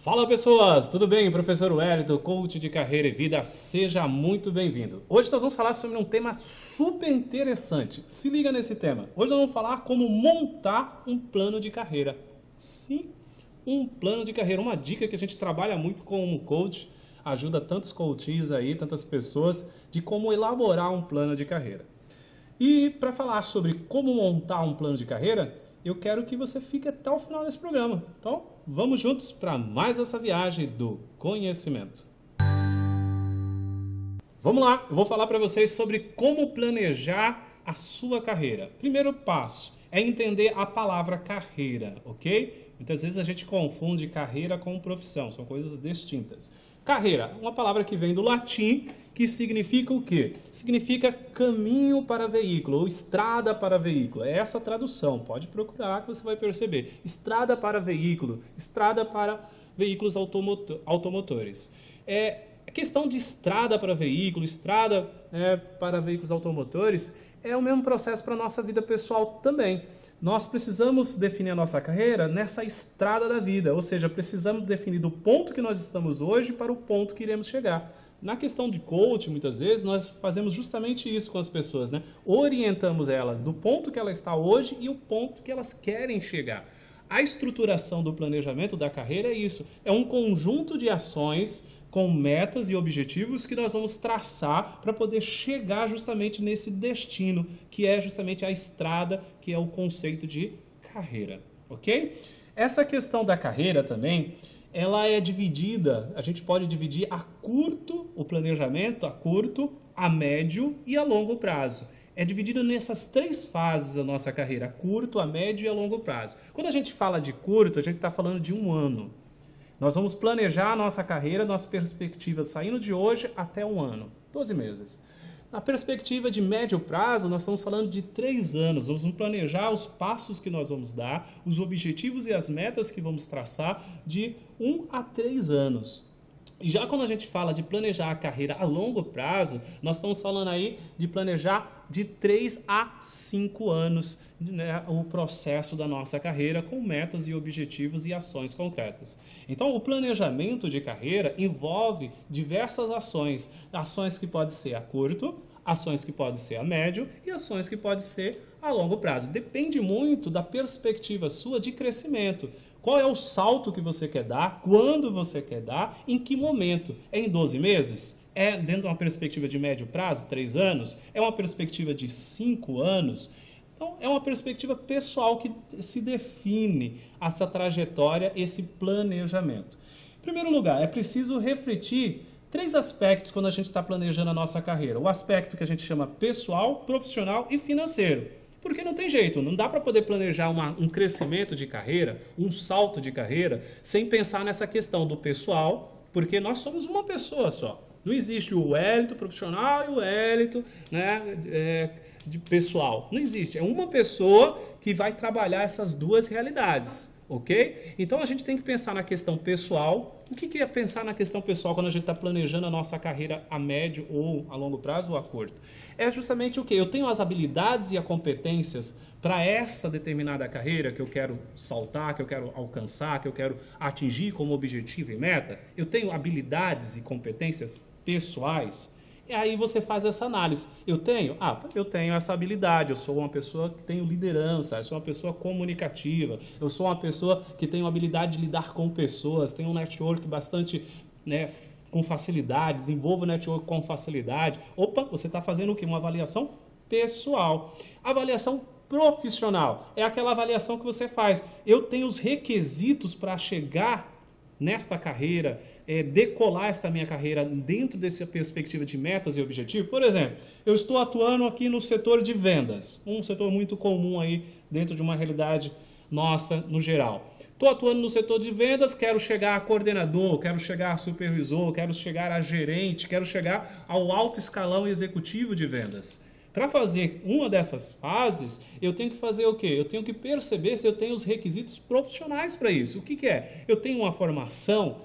Fala pessoas, tudo bem? Professor Wellington, coach de carreira e vida, seja muito bem-vindo. Hoje nós vamos falar sobre um tema super interessante. Se liga nesse tema. Hoje nós vamos falar como montar um plano de carreira. Sim, um plano de carreira. Uma dica que a gente trabalha muito como coach, ajuda tantos coaches aí, tantas pessoas, de como elaborar um plano de carreira. E para falar sobre como montar um plano de carreira, eu quero que você fique até o final desse programa. Então, vamos juntos para mais essa viagem do conhecimento. Vamos lá, eu vou falar para vocês sobre como planejar a sua carreira. Primeiro passo é entender a palavra carreira, ok? Muitas vezes a gente confunde carreira com profissão, são coisas distintas. Carreira, uma palavra que vem do latim, que significa o quê? Significa caminho para veículo, ou estrada para veículo. É essa a tradução, pode procurar que você vai perceber. Estrada para veículo, estrada para veículos automotores. A questão de estrada para veículo, estrada para veículos automotores, é o mesmo processo para a nossa vida pessoal também. Nós precisamos definir a nossa carreira nessa estrada da vida, ou seja, precisamos definir do ponto que nós estamos hoje para o ponto que iremos chegar. Na questão de coach, muitas vezes, nós fazemos justamente isso com as pessoas, né? Orientamos elas do ponto que ela está hoje e o ponto que elas querem chegar. A estruturação do planejamento da carreira é isso, é um conjunto de ações com metas e objetivos que nós vamos traçar para poder chegar justamente nesse destino, que é justamente a estrada, que é o conceito de carreira, ok? Essa questão da carreira também, ela é dividida, a gente pode dividir a curto, o planejamento a curto, a médio e a longo prazo. É dividido nessas três fases a nossa carreira, a curto, a médio e a longo prazo. Quando a gente fala de curto, a gente está falando de um ano. Nós vamos planejar a nossa carreira, nossa perspectiva saindo de hoje até um ano, 12 meses. Na perspectiva de médio prazo, nós estamos falando de 3 anos. Nós vamos planejar os passos que nós vamos dar, os objetivos e as metas que vamos traçar de 1 a 3 anos. E já quando a gente fala de planejar a carreira a longo prazo, nós estamos falando aí de planejar de 3 a 5 anos, né, o processo da nossa carreira com metas e objetivos e ações concretas. Então, o planejamento de carreira envolve diversas ações. Ações que podem ser a curto, ações que podem ser a médio e ações que podem ser a longo prazo. Depende muito da perspectiva sua de crescimento. Qual é o salto que você quer dar? Quando você quer dar? Em que momento? É em 12 meses? É dentro de uma perspectiva de médio prazo, 3 anos? É uma perspectiva de 5 anos? Então, é uma perspectiva pessoal que se define essa trajetória, esse planejamento. Em primeiro lugar, é preciso refletir 3 aspectos quando a gente está planejando a nossa carreira. O aspecto que a gente chama pessoal, profissional e financeiro. Porque não tem jeito, não dá para poder planejar um crescimento de carreira, um salto de carreira, sem pensar nessa questão do pessoal, porque nós somos uma pessoa só. Não existe o Wellington profissional e o Wellington, de pessoal. Não existe. É uma pessoa que vai trabalhar essas duas realidades, ok? Então a gente tem que pensar na questão pessoal. O que é pensar na questão pessoal quando a gente está planejando a nossa carreira a médio ou a longo prazo ou a curto? É justamente o quê? Eu tenho as habilidades e as competências para essa determinada carreira que eu quero saltar, que eu quero alcançar, que eu quero atingir como objetivo e meta. Eu tenho habilidades e competências pessoais. E aí você faz essa análise. Eu tenho essa habilidade, eu sou uma pessoa que tenho liderança, eu sou uma pessoa comunicativa, eu sou uma pessoa que tem a habilidade de lidar com pessoas, tenho um network bastante, com facilidade, desenvolvo o network com facilidade. Opa, você está fazendo o quê? Uma avaliação pessoal. Avaliação profissional é aquela avaliação que você faz. Eu tenho os requisitos para chegar nesta carreira, decolar esta minha carreira dentro dessa perspectiva de metas e objetivos. Por exemplo, eu estou atuando aqui no setor de vendas, um setor muito comum aí dentro de uma realidade nossa no geral. Estou atuando no setor de vendas, quero chegar a coordenador, quero chegar a supervisor, quero chegar a gerente, quero chegar ao alto escalão executivo de vendas. Para fazer uma dessas fases, eu tenho que fazer o quê? Eu tenho que perceber se eu tenho os requisitos profissionais para isso. O que é? Eu tenho uma formação,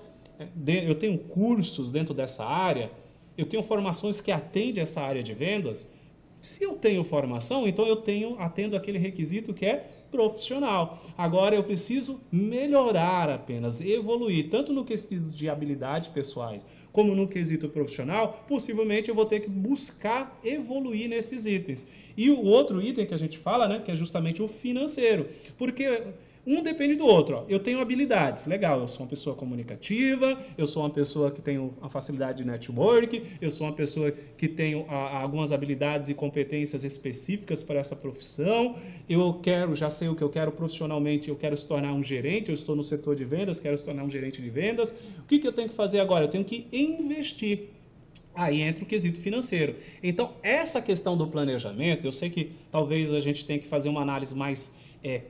eu tenho cursos dentro dessa área, eu tenho formações que atendem essa área de vendas. Se eu tenho formação, então eu atendo aquele requisito que é profissional. Agora eu preciso melhorar apenas, evoluir, tanto no quesito de habilidades pessoais, como no quesito profissional, possivelmente eu vou ter que buscar evoluir nesses itens. E o outro item que a gente fala, né, que é justamente o financeiro, porque um depende do outro. Ó. Eu tenho habilidades, legal, eu sou uma pessoa comunicativa, eu sou uma pessoa que tenho a facilidade de network, eu sou uma pessoa que tenho algumas habilidades e competências específicas para essa profissão, já sei o que eu quero profissionalmente, eu quero se tornar um gerente, eu estou no setor de vendas, quero se tornar um gerente de vendas. O que eu tenho que fazer agora? Eu tenho que investir. Aí entra o quesito financeiro. Então, essa questão do planejamento, eu sei que talvez a gente tenha que fazer uma análise mais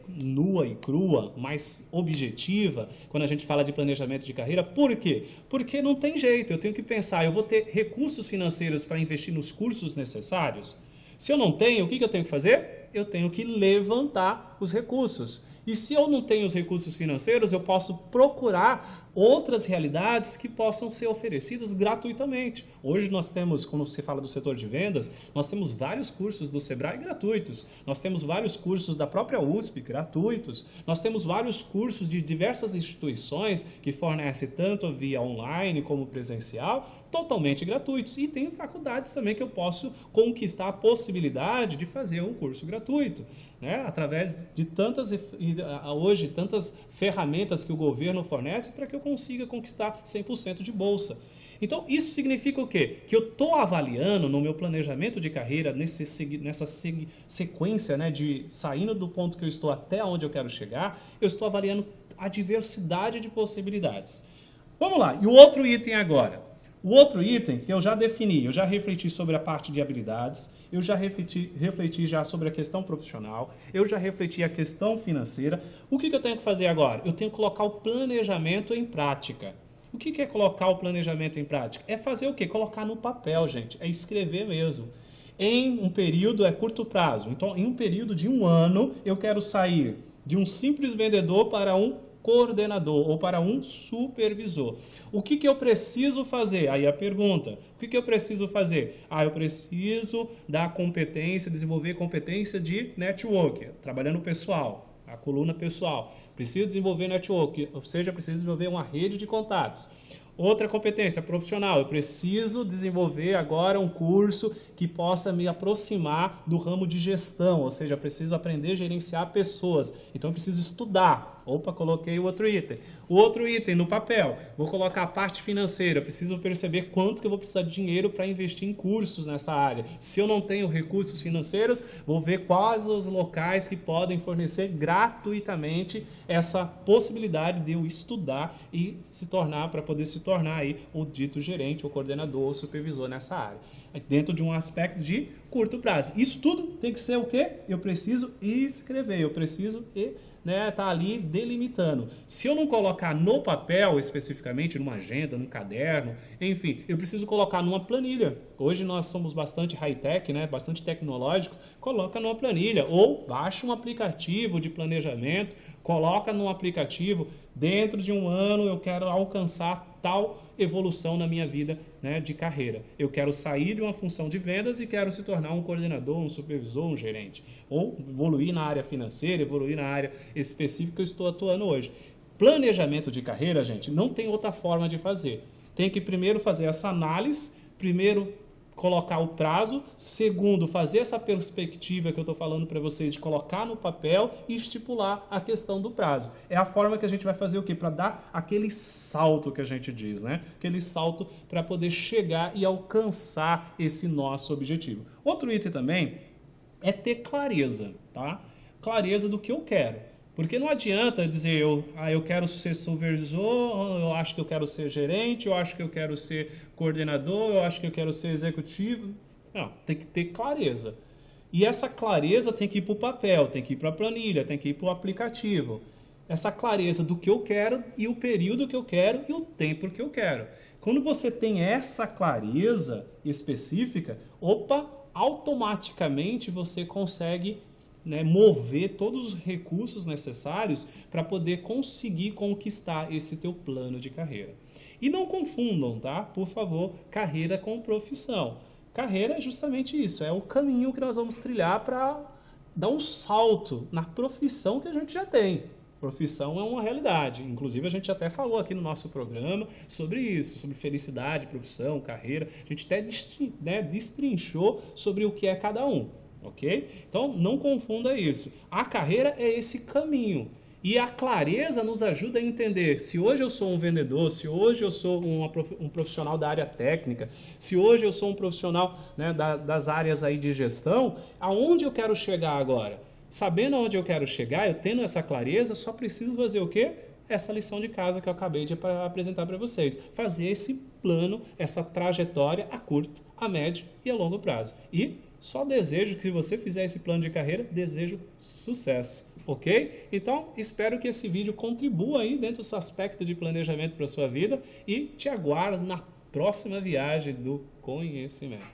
nua e crua, mais objetiva, quando a gente fala de planejamento de carreira. Por quê? Porque não tem jeito, eu tenho que pensar, eu vou ter recursos financeiros para investir nos cursos necessários? Se eu não tenho, o que eu tenho que fazer? Eu tenho que levantar os recursos. E se eu não tenho os recursos financeiros, eu posso procurar outras realidades que possam ser oferecidas gratuitamente. Hoje nós temos, quando você fala do setor de vendas, nós temos vários cursos do Sebrae gratuitos, nós temos vários cursos da própria USP gratuitos, nós temos vários cursos de diversas instituições que fornecem tanto via online como presencial, totalmente gratuitos. E tem faculdades também que eu posso conquistar a possibilidade de fazer um curso gratuito, né? Através de tantas ferramentas que o governo fornece para que eu consiga conquistar 100% de bolsa. Então, isso significa o quê? Que eu estou avaliando no meu planejamento de carreira, nessa sequência, né, de saindo do ponto que eu estou até onde eu quero chegar, eu estou avaliando a diversidade de possibilidades. Vamos lá, e o outro item agora. O outro item que eu já defini, eu já refleti sobre a parte de habilidades, eu já refleti já sobre a questão profissional, eu já refleti a questão financeira. O que eu tenho que fazer agora? Eu tenho que colocar o planejamento em prática. O que é colocar o planejamento em prática? É fazer o quê? Colocar no papel, gente. É escrever mesmo. Em um período, curto prazo. Então, em um período de 1 ano, eu quero sair de um simples vendedor para um coordenador ou para um supervisor. O que eu preciso fazer? Aí a pergunta, o que eu preciso fazer? Eu preciso da competência, desenvolver competência de network, trabalhando pessoal, a coluna pessoal. Preciso desenvolver network, ou seja, preciso desenvolver uma rede de contatos. Outra competência profissional, eu preciso desenvolver agora um curso que possa me aproximar do ramo de gestão, ou seja, eu preciso aprender a gerenciar pessoas, então eu preciso estudar. Opa, coloquei o outro item. O outro item no papel, vou colocar a parte financeira, eu preciso perceber quanto que eu vou precisar de dinheiro para investir em cursos nessa área. Se eu não tenho recursos financeiros, vou ver quais os locais que podem fornecer gratuitamente essa possibilidade de eu estudar e para poder se tornar aí o dito gerente, ou coordenador, ou supervisor nessa área. Dentro de um aspecto de curto prazo. Isso tudo tem que ser o quê? Eu preciso escrever, eu preciso tá ali delimitando. Se eu não colocar no papel, especificamente, numa agenda, num caderno, enfim, eu preciso colocar numa planilha. Hoje nós somos bastante high-tech, né? Bastante tecnológicos, coloca numa planilha. Ou baixa um aplicativo de planejamento, coloca num aplicativo, dentro de 1 ano eu quero alcançar tal evolução na minha vida, né, de carreira. Eu quero sair de uma função de vendas e quero se tornar um coordenador, um supervisor, um gerente. Ou evoluir na área financeira, evoluir na área específica que eu estou atuando hoje. Planejamento de carreira, gente, não tem outra forma de fazer. Tem que primeiro fazer essa análise, primeiro colocar o prazo, segundo, fazer essa perspectiva que eu estou falando para vocês, de colocar no papel e estipular a questão do prazo. É a forma que a gente vai fazer o quê? Para dar aquele salto que a gente diz, né? Aquele salto para poder chegar e alcançar esse nosso objetivo. Outro item também é ter clareza, tá? Clareza do que eu quero. Porque não adianta dizer, eu quero ser supervisor, eu acho que eu quero ser gerente, eu acho que eu quero ser coordenador, eu acho que eu quero ser executivo. Não, tem que ter clareza. E essa clareza tem que ir para o papel, tem que ir para a planilha, tem que ir para o aplicativo. Essa clareza do que eu quero e o período que eu quero e o tempo que eu quero. Quando você tem essa clareza específica, automaticamente você consegue mover todos os recursos necessários para poder conseguir conquistar esse teu plano de carreira. E não confundam, tá? Por favor, carreira com profissão. Carreira é justamente isso, é o caminho que nós vamos trilhar para dar um salto na profissão que a gente já tem. Profissão é uma realidade. Inclusive, a gente até falou aqui no nosso programa sobre isso, sobre felicidade, profissão, carreira. A gente até destrinchou sobre o que é cada um, ok? Então, não confunda isso. A carreira é esse caminho. E a clareza nos ajuda a entender se hoje eu sou um vendedor, se hoje eu sou um profissional da área técnica, se hoje eu sou um profissional, né, das áreas aí de gestão, aonde eu quero chegar agora? Sabendo aonde eu quero chegar, eu tendo essa clareza, só preciso fazer o quê? Essa lição de casa que eu acabei de apresentar para vocês. Fazer esse plano, essa trajetória a curto, a médio e a longo prazo. E só desejo que, se você fizer esse plano de carreira, desejo sucesso, ok? Então, espero que esse vídeo contribua aí dentro desse aspecto de planejamento para a sua vida e te aguardo na próxima viagem do conhecimento.